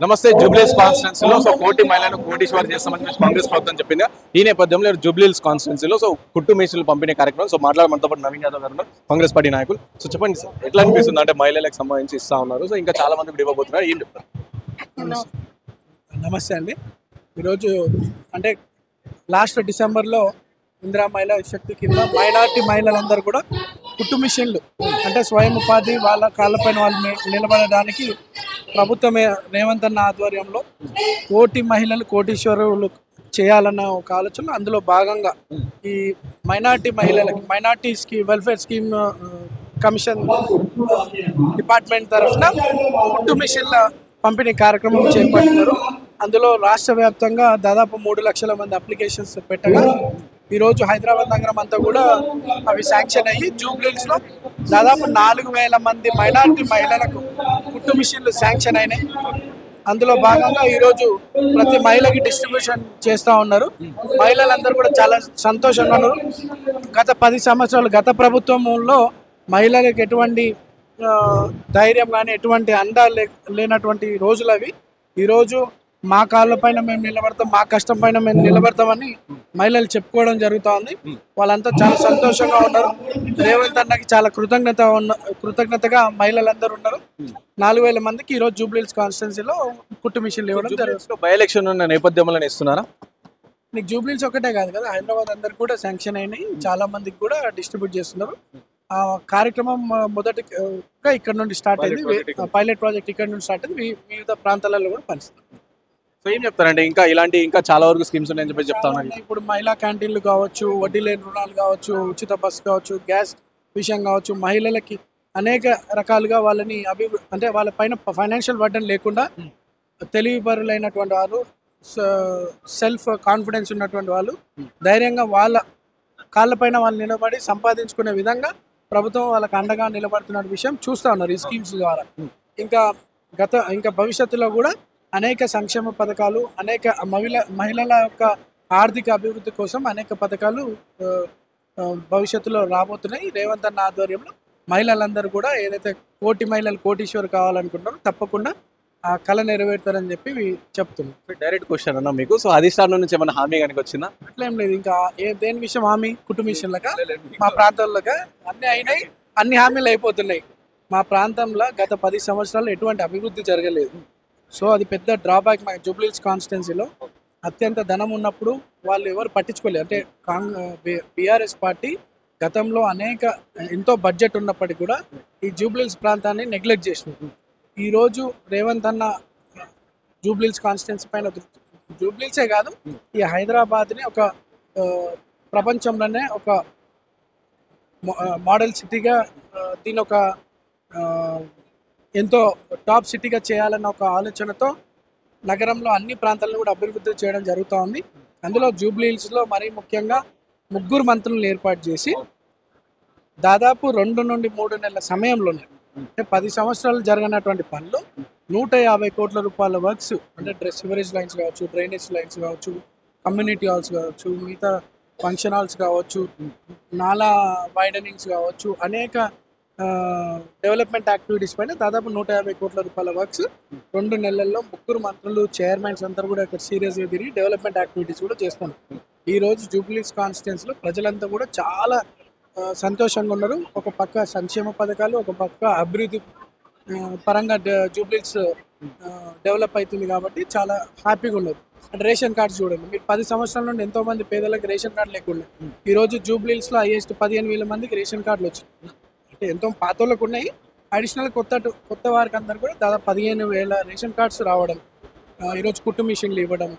నమస్తే. జూబ్లీహిల్స్ కాన్స్టిట్యున్సీలో కోటి మహిళలను కోటీశ్వర్ చేస్తామని కాంగ్రెస్ ప్రభుత్వం చెప్పింది. ఈ నేపథ్యంలో జూబ్లీహిల్స్ కాన్స్టిట్యున్సీలో కుట్టు మిషన్లు పంపిణీ కార్యక్రమం మాట్లాడమంతో పాటు నవీన్ యాదవ్ గారు కాంగ్రెస్ పార్టీ నాయకులు. చెప్పండి సార్, ఎట్లా అనిపిస్తుంది? అంటే మహిళలకు సంబంధించి ఇస్తా ఉన్నారు, ఇంకా చాలా మంది కూడా ఇవ్వబోతున్నారు, ఏం చెప్తారు? నమస్తే అండి. ఈరోజు అంటే లాస్ట్ డిసెంబర్లో ఇందిరా మహిళా శక్తి కింద మైనార్టీ మహిళలందరూ కూడా కుట్టు మిషన్లు అంటే స్వయం ఉపాధి వాళ్ళ కాళ్ళపైన వాళ్ళు నిలబడడానికి ప్రభుత్వమే రేవంత్ అన్న ఆధ్వర్యంలో కోటి మహిళలు కోటీశ్వరులు చేయాలన్న ఒక ఆలోచన. అందులో భాగంగా ఈ మైనార్టీస్కి వెల్ఫేర్ స్కీమ్ కమిషన్ డిపార్ట్మెంట్ తరఫున కుట్టు మిషన్ల పంపిణీ కార్యక్రమం చేపట్టినారు. అందులో రాష్ట్ర వ్యాప్తంగా దాదాపు 3 లక్షల మంది అప్లికేషన్స్ పెట్టగా ఈరోజు హైదరాబాద్ నగరం అంతా కూడా అవి శాంక్షన్ అయ్యి జూబ్లీహిల్స్లో దాదాపు 4,000 మంది మైనార్టీ మహిళలకు కుట్టు మిషన్లు శాంక్షన్ అయినాయి. అందులో భాగంగా ఈరోజు ప్రతి మహిళకి డిస్ట్రిబ్యూషన్ చేస్తూ ఉన్నారు. మహిళలందరూ కూడా చాలా సంతోషంగా ఉన్నారు. గత 10 సంవత్సరాలు గత ప్రభుత్వంలో మహిళలకు ఎటువంటి ధైర్యం కానీ ఎటువంటి అండా లేనటువంటి రోజులు అవి. ఈరోజు మా కాళ్ళ పైన మేము నిలబడతాం, మా కష్టం పైన మేము నిలబడతామని మహిళలు చెప్పుకోవడం జరుగుతూ ఉంది. వాళ్ళంతా చాలా సంతోషంగా ఉన్నారు. రేవంత్ అన్నకి చాలా కృతజ్ఞతగా మహిళలందరూ ఉన్నారు. 4,000 మందికి ఈరోజు జూబ్లీహిల్స్ కాన్స్టిట్యున్సీలో కుట్టు మిషన్లు ఇవ్వడం జరుగుతుంది. బై ఎలక్షన్ ఉన్న నేపథ్యంలో ఇస్తున్నారా? నీకు జూబ్లీహిల్స్ ఒకటే కాదు కదా, హైదరాబాద్ అందరికి కూడా శాంక్షన్ అయినాయి. చాలా మందికి కూడా డిస్ట్రిబ్యూట్ చేస్తున్నారు. ఆ కార్యక్రమం మొదటిగా ఇక్కడ నుండి స్టార్ట్ అయింది. పైలట్ ప్రాజెక్ట్ ఇక్కడ నుండి స్టార్ట్ అయింది. వివిధ ప్రాంతాలలో కూడా పనిస్తుంది. సో ఏం చెప్తారంటే ఇంకా చాలా వరకు స్కీమ్స్ ఉన్నాయని చెప్పి చెప్తా ఉన్నారు. ఇప్పుడు మహిళా క్యాంటీన్లు కావచ్చు, వడ్డీ లేని రుణాలు కావచ్చు, ఉచిత బస్సు కావచ్చు, గ్యాస్ విషయం కావచ్చు, మహిళలకి అనేక రకాలుగా వాళ్ళని అంటే వాళ్ళ పైన ఫైనాన్షియల్ బర్డెన్ లేకుండా తెలివిపరులైనటువంటి వాళ్ళు, సెల్ఫ్ కాన్ఫిడెన్స్ ఉన్నటువంటి వాళ్ళు ధైర్యంగా వాళ్ళ కాళ్ళపైన వాళ్ళు నిలబడి సంపాదించుకునే విధంగా ప్రభుత్వం వాళ్ళకి అండగా నిలబడుతున్న విషయం చూస్తూ ఉన్నారు ఈ స్కీమ్స్ ద్వారా. ఇంకా భవిష్యత్తులో కూడా అనేక సంక్షేమ పథకాలు, అనేక మహిళల యొక్క ఆర్థిక అభివృద్ధి కోసం అనేక పథకాలు భవిష్యత్తులో రాబోతున్నాయి. రేవంత్ అన్న ఆధ్వర్యంలో మహిళలందరూ కూడా ఏదైతే కోటి మహిళలు కోటీశ్వరు కావాలనుకుంటారో తప్పకుండా ఆ కళ నెరవేరుతారని చెప్పి చెప్తున్నాం. డైరెక్ట్ క్వశ్చన్ అన్న మీకు, సో అధిష్టానం నుంచి ఏమైనా హామీ కనుక వచ్చిందా? అట్లేం లేదు. ఇంకా దేని విషయం హామీ? కుటుంబ విషయంలోగా మా ప్రాంతాల్లోగా అన్ని అయినాయి, అన్ని హామీలు అయిపోతున్నాయి. మా ప్రాంతంలో గత 10 సంవత్సరాలు ఎటువంటి అభివృద్ధి జరగలేదు. సో అది పెద్ద డ్రాబ్యాక్. మా జూబ్లీహిల్స్ కాన్స్టిట్యున్సీలో అత్యంత ధనం ఉన్నప్పుడు వాళ్ళు ఎవరు పట్టించుకోలేదు. అంటే బీఆర్ఎస్ పార్టీ గతంలో ఎంతో బడ్జెట్ ఉన్నప్పటికీ కూడా ఈ జూబ్లీహిల్స్ ప్రాంతాన్ని నెగ్లెక్ట్ చేసినారు. ఈరోజు రేవంత్ అన్న జూబ్లీహిల్స్ కాన్స్టిట్యున్సీ పైన జూబ్లీహిల్సే కాదు, ఈ హైదరాబాద్ని ఒక ప్రపంచంలోనే ఒక మోడల్ సిటీగా, దీని ఒక ఎంతో టాప్ సిటీగా చేయాలన్న ఒక ఆలోచనతో నగరంలో అన్ని ప్రాంతాలను కూడా అభివృద్ధి చేయడం జరుగుతూ ఉంది. అందులో జూబ్లీహిల్స్లో మరీ ముఖ్యంగా 3 మంత్రులను ఏర్పాటు చేసి దాదాపు 2 నుండి 3 నెలల సమయంలోనే, అంటే 10 సంవత్సరాలు జరగనటువంటి పనులు 150 కోట్ల రూపాయల వర్క్స్, అంటే సివరేజ్ లైన్స్ కావచ్చు, డ్రైనేజ్ లైన్స్ కావచ్చు, కమ్యూనిటీ హాల్స్ కావచ్చు, మిగతా ఫంక్షన్ హాల్స్ కావచ్చు, నాలా వైడనింగ్స్ కావచ్చు, అనేక డెవలప్మెంట్ యాక్టివిటీస్ పైన దాదాపు 150 కోట్ల రూపాయల వర్క్స్ 2 నెలల్లో 3 మంత్రులు, చైర్మన్స్ అందరూ కూడా ఇక్కడ సీరియస్గా తిరిగి డెవలప్మెంట్ యాక్టివిటీస్ కూడా చేస్తున్నారు. ఈరోజు జూబ్లీహిల్స్ కాన్స్టిట్యున్సీలో ప్రజలంతా కూడా చాలా సంతోషంగా ఉన్నారు. ఒక పక్క సంక్షేమ పథకాలు, ఒక పక్క అభివృద్ధి పరంగా జూబ్లీహిల్స్ డెవలప్ అవుతుంది కాబట్టి చాలా హ్యాపీగా ఉన్నారు. అంటే రేషన్ కార్డ్స్ చూడండి, మీరు 10 సంవత్సరాల నుండి ఎంతోమంది పేదలకు రేషన్ కార్డు లేకుండా ఈరోజు జూబ్లీహిల్స్లో హైయెస్ట్ 15,000 మందికి రేషన్ కార్డులు వచ్చినాయి. అంటే ఎంతో పాత వాళ్ళకు ఉన్నాయి, అడిషనల్ కొత్త వారికి అందరు కూడా దాదాపు 15,000 రేషన్ కార్డ్స్ రావడం, ఈరోజు కుట్టు మిషన్లు ఇవ్వడం,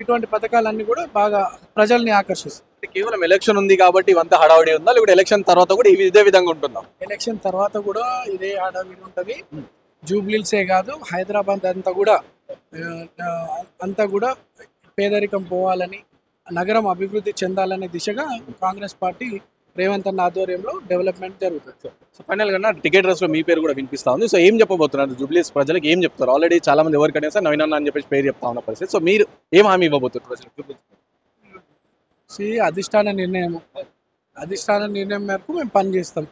ఇటువంటి పథకాలన్నీ కూడా బాగా ప్రజల్ని ఆకర్షిస్తాయి. కేవలం ఎలక్షన్ ఉంది కాబట్టి ఇవంతా హడావిడి ఉందా, లేకపోతే ఎలక్షన్ తర్వాత కూడా ఇదే విధంగా ఉంటుందా? ఎలక్షన్ తర్వాత కూడా ఇదే హడావిడి ఉంటుంది. జూబ్లీహిల్సే కాదు, హైదరాబాద్ అంతా కూడా పేదరికం పోవాలని, నగరం అభివృద్ధి చెందాలనే దిశగా కాంగ్రెస్ పార్టీ రేవంత్ అన్న ఆధ్వర్యంలో డెవలప్మెంట్ జరుగుతుంది. సో ఫైనల్గా టికెట్ రేస్లో మీ పేరు కూడా వినిపిస్తా ఉంది. సో ఏం చెప్పబోతున్నారు జూబ్లీహిల్స్ ప్రజలకు, ఏం చెప్తారు? ఆల్రెడీ చాలా మంది ఎవరికైనా సార్ నవీన్ అన్న అని చెప్పేసి పేరు చెప్తా ఉన్న పరిస్థితి. సో మీరు ఏం హామీ ఇవ్వబోతున్నారు ప్రజలకు? అధిష్టాన నిర్ణయం మేరకు మేము పనిచేస్తాం.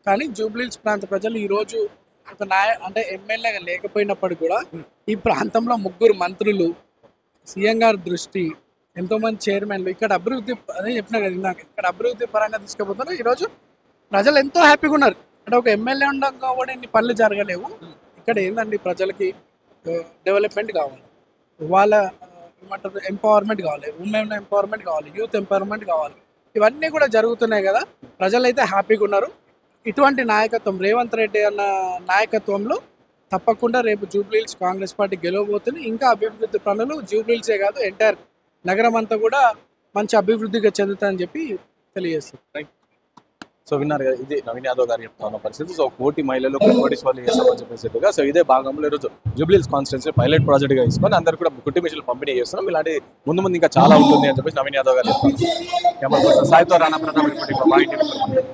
కానీ జూబ్లీహిల్స్ ప్రాంత ప్రజలు ఈరోజు ఒక అంటే ఎమ్మెల్యేగా లేకపోయినప్పటికీ కూడా ఈ ప్రాంతంలో 3 మంత్రులు, సీఎం గారి దృష్టి, ఎంతోమంది చైర్మన్లు ఇక్కడ అభివృద్ధి అదే చెప్పినా కదా ఇందాక, ఇక్కడ అభివృద్ధి పరంగా తీసుకుపోతున్నారు. ఈరోజు ప్రజలు ఎంతో హ్యాపీగా ఉన్నారు. అంటే ఒక ఎమ్మెల్యే ఉండగా కూడా ఇన్ని పనులు జరగలేవు. ఇక్కడ ఏందండి ప్రజలకి డెవలప్మెంట్ కావాలి, వాళ్ళ ఏమంటారు ఎంపవర్మెంట్ కావాలి, ఉమెన్ ఎంపవర్మెంట్ కావాలి, యూత్ ఎంపవర్మెంట్ కావాలి. ఇవన్నీ కూడా జరుగుతున్నాయి కదా, ప్రజలైతే హ్యాపీగా ఉన్నారు. ఇటువంటి నాయకత్వం రేవంత్ రెడ్డి అన్న నాయకత్వంలో తప్పకుండా రేపు జూబ్లీహిల్స్ కాంగ్రెస్ పార్టీ గెలవబోతుంది. ఇంకా అభివృద్ధి పనులు జూబ్లీహిల్సే కాదు ఎంటైర్ నగరం అంతా కూడా మంచి అభివృద్ధిగా చెందుతాయని చెప్పి తెలియజేస్తుంది. సో విన్నారు కదా, ఇది నవీన్ యాదవ్ గారు చెప్తున్న పరిస్థితి. సో 1 మహిళలు కోటీశ్వర్లు చేస్తామని చెప్పేసిగా, సో ఇదే భాగంలో ఈరోజు జూబ్లీహిల్స్ కాన్స్టిట్యున్సీ పైలట్ ప్రాజెక్ట్గా తీసుకొని అందరూ కూడా కుట్టు మిషన్లు పంపిణీ చేస్తున్నాం. ఇలాంటి ముందు ఇంకా చాలా ఉంటుంది అని చెప్పేసి నవీన్ యాదవ్ గారు చెప్తున్నారు. సాయితో రాణా ప్రతాప్ రిపోర్టింగ్.